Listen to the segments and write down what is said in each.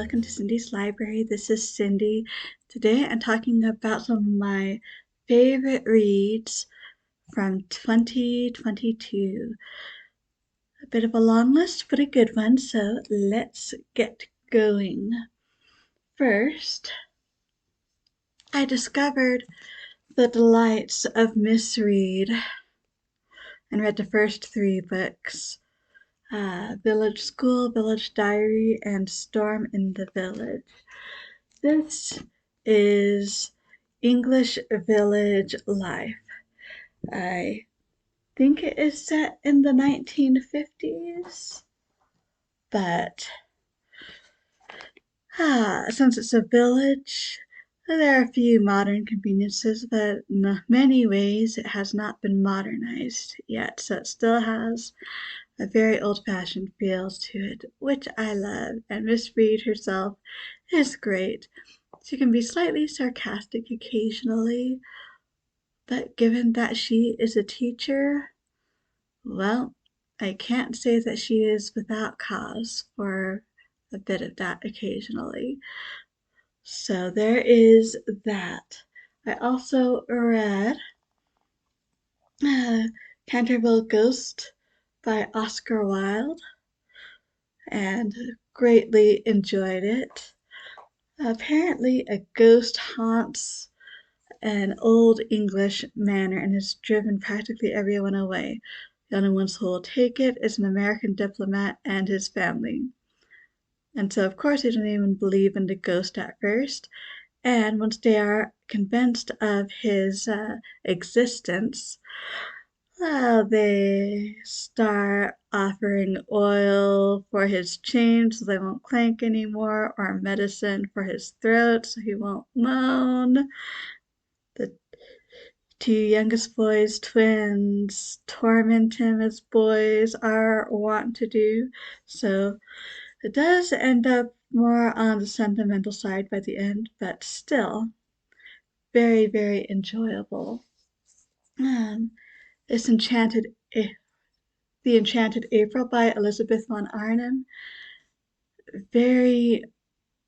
welcome to Cindy's Library. This is Cindy. Today I'm talking about some of my favorite reads from 2022. A bit of a long list, but a good one, so let's get going. First, I discovered the delights of misread and read the first 3 books. Village School, Village Diary, and Storm in the Village. This is English village life. I think it is set in the 1950s, but since it's a village, there are a few modern conveniences, but in many ways it has not been modernized yet, so it still has a very old-fashioned feel to it, which I love, and Miss Reed herself is great. She can be slightly sarcastic occasionally, but given that she is a teacher, well, I can't say that she is without cause for a bit of that occasionally. So there is that. I also read Canterville Ghost by Oscar Wilde and greatly enjoyed it. Apparently a ghost haunts an old English manor and has driven practically everyone away. The only ones who will take it is an American diplomat and his family. And so, of course, they don't even believe in the ghost at first. And once they are convinced of his existence, they start offering oil for his chains so they won't clank anymore, or medicine for his throat so he won't moan. The 2 youngest boys, twins, torment him as boys are wont to do. So it does end up more on the sentimental side by the end, but still very, very enjoyable. It's The Enchanted April by Elizabeth von Arnim. Very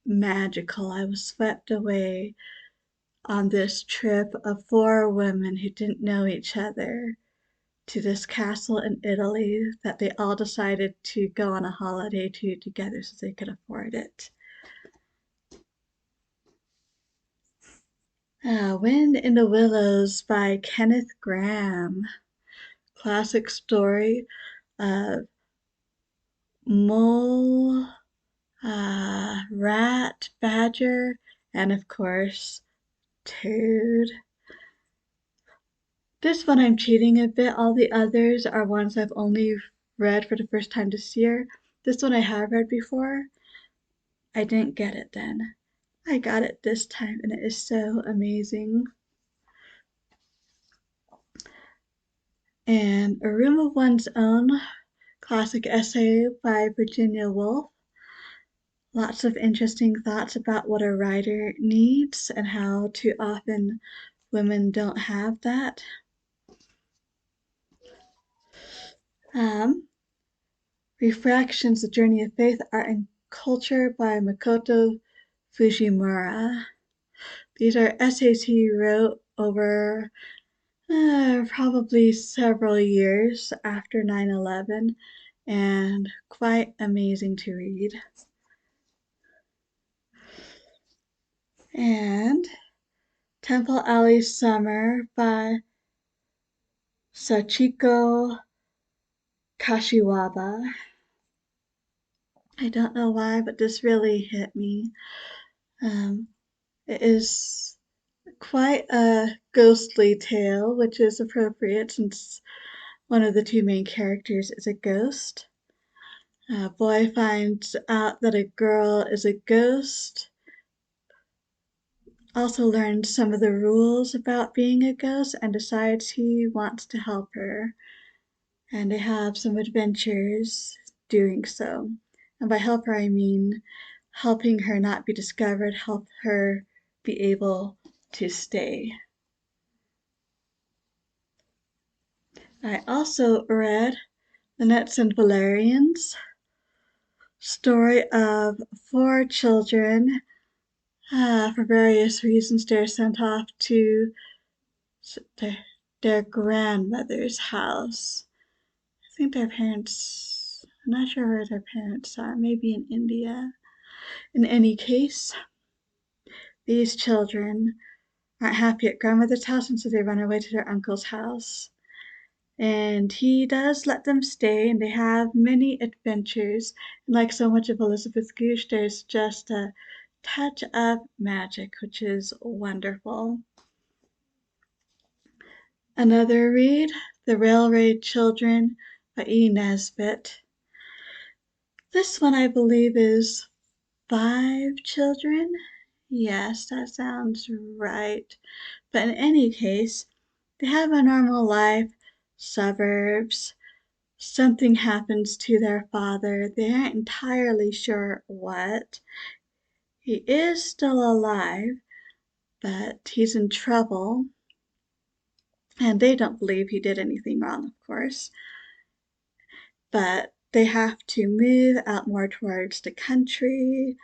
magical. I was swept away on this trip of 4 women who didn't know each other to this castle in Italy that they all decided to go on a holiday to together so they could afford it. Wind in the Willows by Kenneth Grahame. Classic story of mole, rat, badger, and of course, toad. This one I'm cheating a bit. All the others are ones I've only read for the first time this year. This one I have read before. I didn't get it then. I got it this time, and it is so amazing. And A Room of One's Own, classic essay by Virginia Woolf. Lots of interesting thoughts about what a writer needs and how too often women don't have that. Refractions, The Journey of Faith, Art and Culture by Makoto Fujimura. These are essays he wrote over probably several years after 9/11 and quite amazing to read. And Temple Alley Summer by Sachiko Kashiwaba. I don't know why, but this really hit me. It is quite a ghostly tale, which is appropriate since one of the 2 main characters is a ghost. A boy finds out that a girl is a ghost, also learns some of the rules about being a ghost, and decides he wants to help her. And they have some adventures doing so. And by help her, I mean helping her not be discovered, help her be able to stay. I also read Linnets and Valerians. story of four children. For various reasons, they're sent off to their, their grandmother's house. I think their parents, I'm not sure where their parents are, maybe in India. In any case, these children aren't happy at grandmother's house, and so they run away to their uncle's house. And he does let them stay, and they have many adventures. And like so much of Elizabeth Gooch, there's just a touch of magic, which is wonderful. Another read, The Railroad Children by E. Nesbit. This one, I believe, is 5 children. Yes, that sounds right. But in any case, they have a normal life, suburbs. Something happens to their father. They aren't entirely sure what. He is still alive, but he's in trouble. And they don't believe he did anything wrong, of course. But they have to move out more towards the country.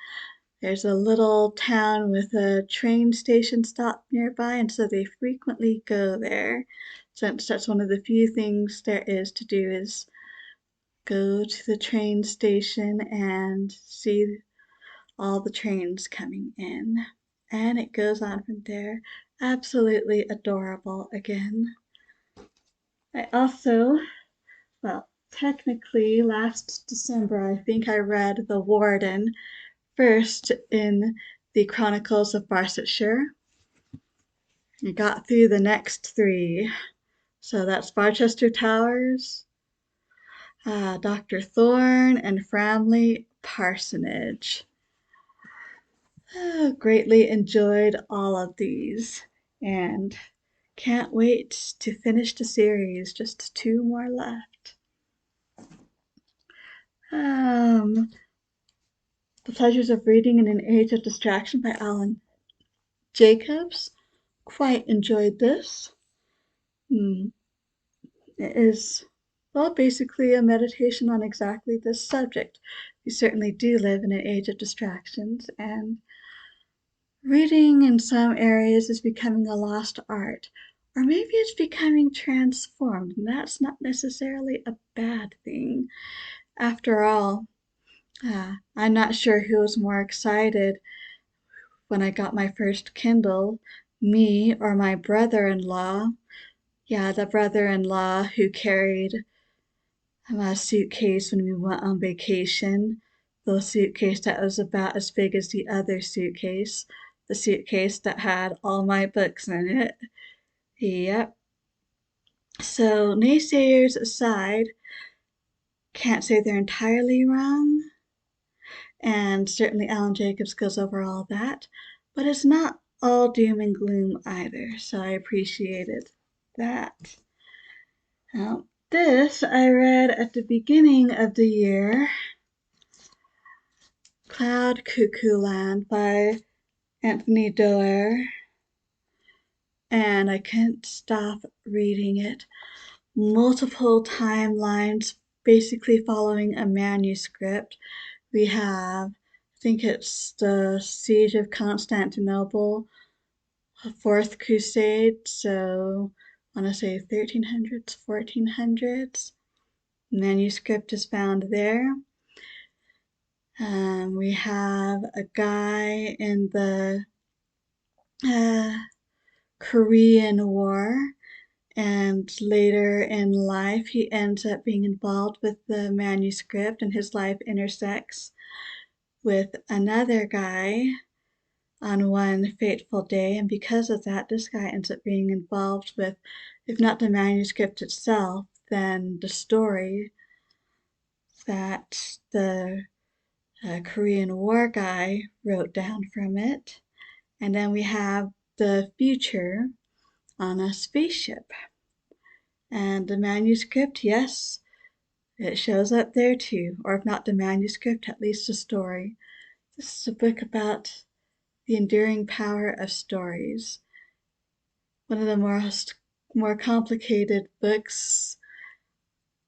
There's a little town with a train station stop nearby, and so they frequently go there, since that's one of the few things there is to do is go to the train station and see all the trains coming in. And it goes on from there. Absolutely adorable again. I also, well, technically last December, I think I read The Warden first in the Chronicles of Barsetshire. I got through the next 3. So that's Barchester Towers, Dr. Thorne, and Framley Parsonage. Greatly enjoyed all of these and can't wait to finish the series. Just 2 more left. The Pleasures of Reading in an Age of Distraction by Alan Jacobs. Quite enjoyed this. It is, well, basically a meditation on exactly this subject. We certainly do live in an age of distractions, and reading in some areas is becoming a lost art, or maybe it's becoming transformed, and that's not necessarily a bad thing. After all, I'm not sure who was more excited when I got my first Kindle, me or my brother-in-law. Yeah, the brother-in-law who carried a suitcase when we went on vacation. The suitcase that was about as big as the other suitcase. The suitcase that had all my books in it. Yep. So, naysayers aside, can't say they're entirely wrong. And certainly Alan Jacobs goes over all that. But it's not all doom and gloom either. So I appreciated that. Now, this I read at the beginning of the year. Cloud Cuckoo Land by Anthony Doerr. And I couldn't stop reading it. Multiple timelines, basically following a manuscript. We have, I think it's the Siege of Constantinople, Fourth Crusade, so I want to say 1300s, 1400s. Manuscript is found there. We have a guy in the Korean War, and later in life he ends up being involved with the manuscript, and his life intersects with another guy on one fateful day, and because of that, this guy ends up being involved with, if not the manuscript itself, then the story that the Korean War guy wrote down from it. And then we have the future on a spaceship. And the manuscript, yes, it shows up there too, or if not the manuscript, at least the story. This is a book about the enduring power of stories. One of the more complicated books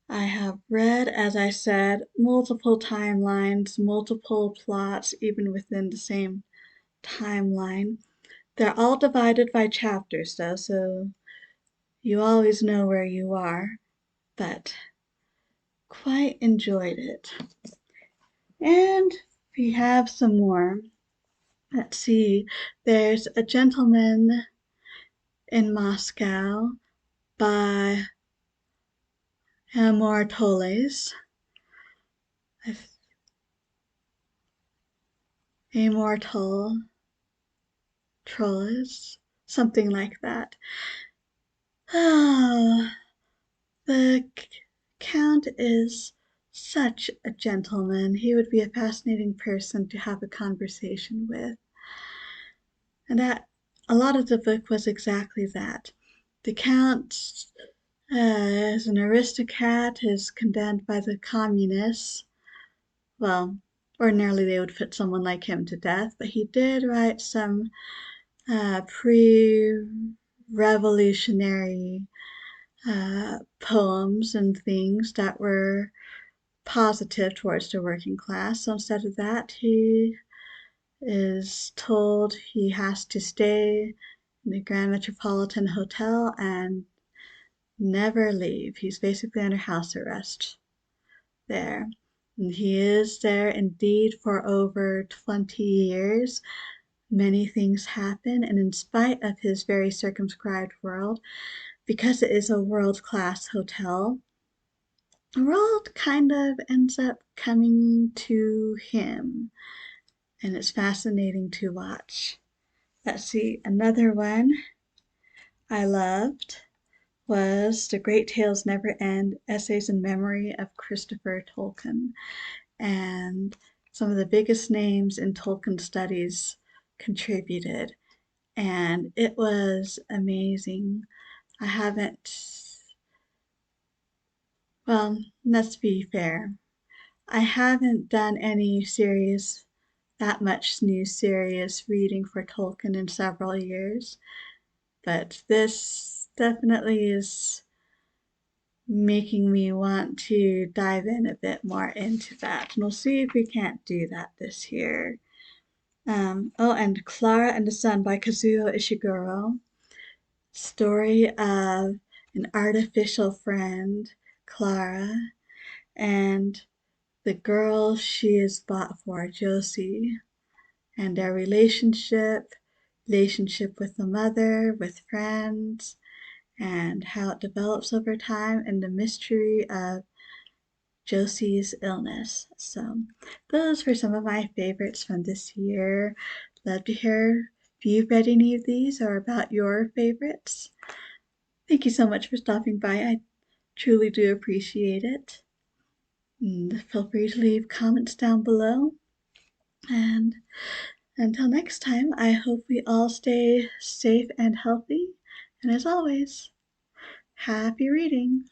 I have read, as I said, multiple timelines, multiple plots, even within the same timeline. They're all divided by chapters, though, so you always know where you are, but quite enjoyed it. And we have some more. Let's see. There's A Gentleman in Moscow by Immortales. Immortal Trolls, something like that. Ah, the Count is such a gentleman. He would be a fascinating person to have a conversation with. And that a lot of the book was exactly that. The Count is an aristocrat, is condemned by the communists. Well, ordinarily they would put someone like him to death, but he did write some pre-revolutionary poems and things that were positive towards the working class. So instead of that, he is told he has to stay in the Grand Metropolitan Hotel and never leave. He's basically under house arrest there. And he is there indeed for over 20 years. Many things happen, and in spite of his very circumscribed world, because it is a world-class hotel, the world kind of ends up coming to him, and it's fascinating to watch. Let's see, another one I loved was The Great Tales Never End, Essays in Memory of Christopher Tolkien. And some of the biggest names in Tolkien studies contributed, and it was amazing. I haven't, well, let's be fair. I haven't done any serious, that much new serious reading for Tolkien in several years, but this definitely is making me want to dive in a bit more into that. And we'll see if we can't do that this year. And Clara and the Sun by Kazuo Ishiguro. Story of an artificial friend, Clara, and the girl she is bought for, Josie, and their relationship with the mother, with friends, and how it develops over time, and the mystery of Josie's illness. So those were some of my favorites from this year. Love to hear if you've read any of these or about your favorites. Thank you so much for stopping by. I truly do appreciate it. And feel free to leave comments down below. And until next time, I hope we all stay safe and healthy. And as always, happy reading.